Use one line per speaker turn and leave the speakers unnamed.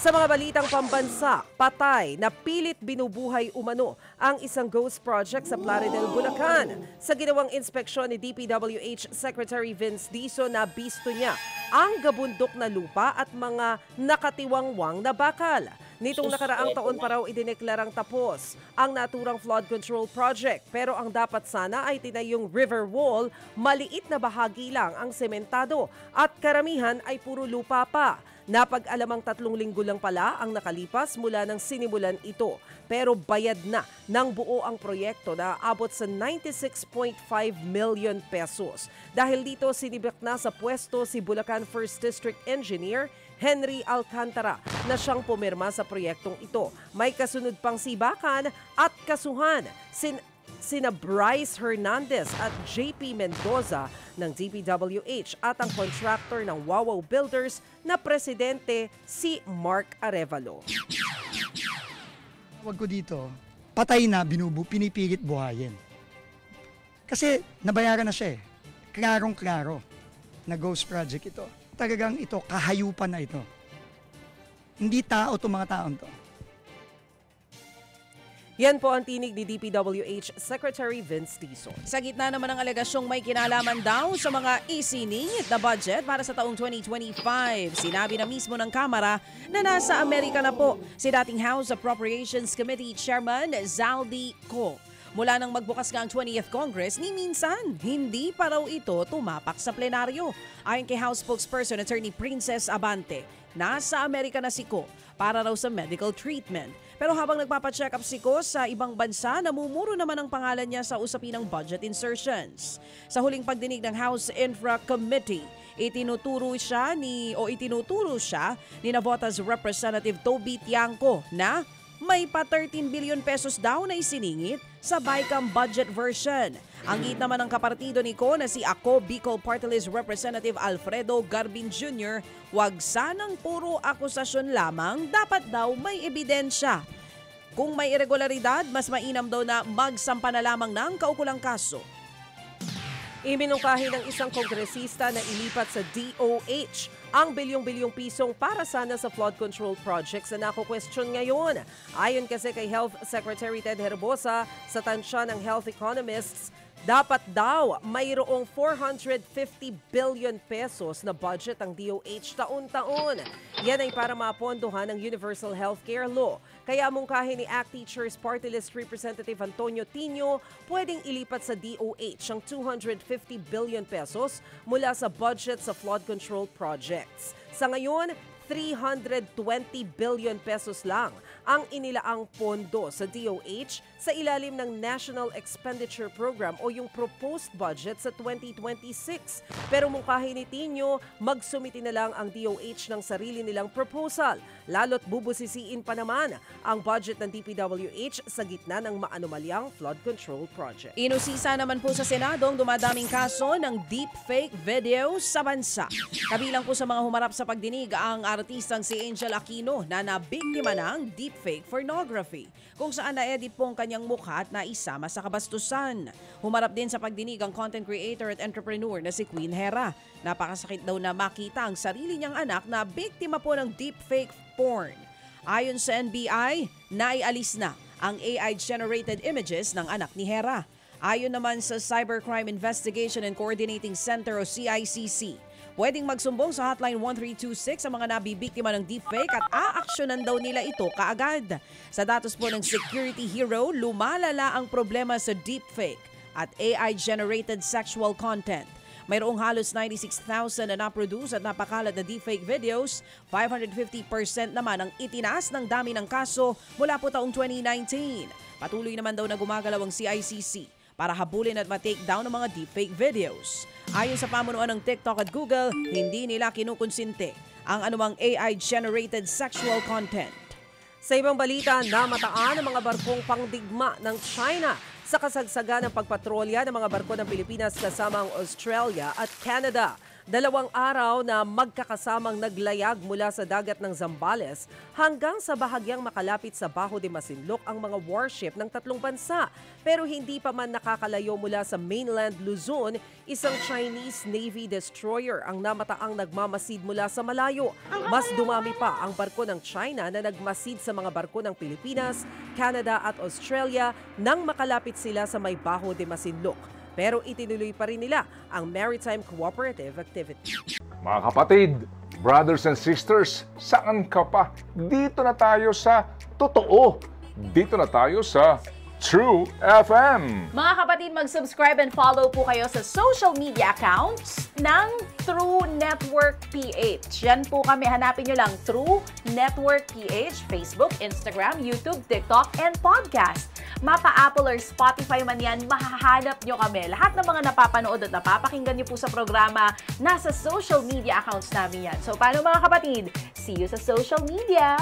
Sa mga balitang pambansa, patay na pilit binubuhay umano ang isang ghost project sa Plaridel, Bulacan. Sa ginawang inspeksyon ni DPWH Secretary Vince Dizon, na bisto niya ang gabundok na lupa at mga nakatiwangwang na bakal. Nitong nakaraang taon pa raw idineklarang tapos ang naturang flood control project. Pero ang dapat sana ay tinayong river wall, maliit na bahagi lang ang sementado at karamihan ay puro lupa pa. Napag-alamang 3 linggo lang pala ang nakalipas mula nang sinimulan ito. Pero bayad na ng buo ang proyekto na abot sa 96.5 million pesos. Dahil dito sinibak na sa pwesto si Bulacan 1st District Engineer Henry Alcantara na siyang pumirma sa proyektong ito. May kasunod pang sibakan at kasuhan sina Bryce Hernandez at JP Mendoza ng DPWH at ang contractor ng Wawaw Builders na presidente si Mark Arevalo.
Tawag ko dito, patay na, pinipilit buhayin. Kasi nabayaran na siya eh. Klarong-klaro na ghost project ito. Talagang ito, kahayupan na ito. Hindi tao itong mga taon to.
Yan po ang tinig ni DPWH Secretary Vince Dizon.
Sa gitna naman ng alegasyong may kinalaman daw sa mga isiningit na budget para sa taong 2025, sinabi na mismo ng Kamara na nasa Amerika na po si dating House Appropriations Committee Chairman Zaldi Co. Mula nang magbukas nga ang 20th Congress, ni minsan, hindi pa raw ito tumapak sa plenaryo. Ayon kay House Spokesperson Attorney Princess Abante, nasa Amerika na si Co para raw sa medical treatment. Pero habang nagpapacheck up si Co sa ibang bansa, namumuro naman ang pangalan niya sa usapin ng budget insertions. Sa huling pagdinig ng House Infra Committee, itinuturo siya ni Navota's Representative Toby Tiangco na may pa 13 billion pesos daw na isiningit sa BICAM budget version. Ang git naman ng kapartido ni Co na si Ako Bicol Party List Representative Alfredo Garbin Jr., wag sanang puro akusasyon lamang, dapat daw may ebidensya. Kung may irregularidad, mas mainam daw na magsampa na lamang ng kaukulang kaso.
Iminungkahi ng isang kongresista na ilipat sa DOH ang bilyong-bilyong pisong para sana sa flood control projects na nako-question ngayon. Ayon kasi kay Health Secretary Ted Herbosa, sa tansya ng health economists, dapat daw mayroong 450 billion pesos na budget ang DOH taon-taon. Yan ay para mapondohan ng Universal Healthcare Law. Kaya mungkahi ni ACT Teachers Party List Representative Antonio Tino, pwedeng ilipat sa DOH ang 250 billion pesos mula sa budget sa flood control projects. Sa ngayon, 320 billion pesos lang ang inilaang pondo sa DOH sa ilalim ng National Expenditure Program o yung proposed budget sa 2026. Pero mungkahi ni Tino, magsumiti na lang ang DOH ng sarili nilang proposal. Lalo't bubusisiin pa naman ang budget ng DPWH sa gitna ng maanomalyang flood control project.
Inusisa naman po sa Senado ang dumadaming kaso ng deepfake videos sa bansa. Kabilang po sa mga humarap sa pagdinig ang artistang si Angel Aquino na nabiktima ng deepfake pornography, kung saan na-edit po ang kanyang mukha at naisama sa kabastusan. Humarap din sa pagdinig ang content creator at entrepreneur na si Queen Hera. Napakasakit daw na makita ang sarili niyang anak na biktima po ng deepfake porn. Ayon sa NBI, naialis na ang AI-generated images ng anak ni Hera. Ayon naman sa Cybercrime Investigation and Coordinating Center o CICC, pwedeng magsumbong sa hotline 1326 ang mga nabibiktima ng deepfake at aaksyonan daw nila ito kaagad. Sa datos po ng Security Hero, lumalala ang problema sa deepfake at AI-generated sexual content. Mayroong halos 96,000 na naproduce at napakalat na deepfake videos. 550% naman ang itinaas ng dami ng kaso mula po taong 2019. Patuloy naman daw na gumagalaw ang CICC para habulin at ma-take down ang mga deepfake videos. Ayon sa pamunuan ng TikTok at Google, hindi nila kinukonsinte ang anumang AI-generated sexual content.
Sa ibang balita, namataan ang mga barkong pangdigma ng China sa kasagsagan ng pagpatrolya ng mga barko ng Pilipinas kasama ang Australia at Canada. 2 araw na magkakasamang naglayag mula sa dagat ng Zambales hanggang sa bahagyang makalapit sa Bajo de Masinloc ang mga warship ng 3 bansa. Pero hindi pa man nakakalayo mula sa mainland Luzon, isang Chinese Navy destroyer ang namataang nagmamasid mula sa malayo. Mas dumami pa ang barko ng China na nagmasid sa mga barko ng Pilipinas, Canada at Australia nang makalapit sila sa may Bajo de Masinloc. Pero itinuloy pa rin nila ang maritime cooperative activity.
Mga kapatid, brothers and sisters, saan ka pa? Dito na tayo sa totoo. Dito na tayo sa True FM.
Mga kapatid, mag-subscribe and follow po kayo sa social media accounts ng True Network PH. Yan po kami. Hanapin nyo lang True Network PH, Facebook, Instagram, YouTube, TikTok, and podcast. Mapa Apple or Spotify man yan, mahahanap nyo kami. Lahat ng mga napapanood at napapakinggan nyo po sa programa, nasa social media accounts namin yan. So, paano mga kapatid? See you sa social media!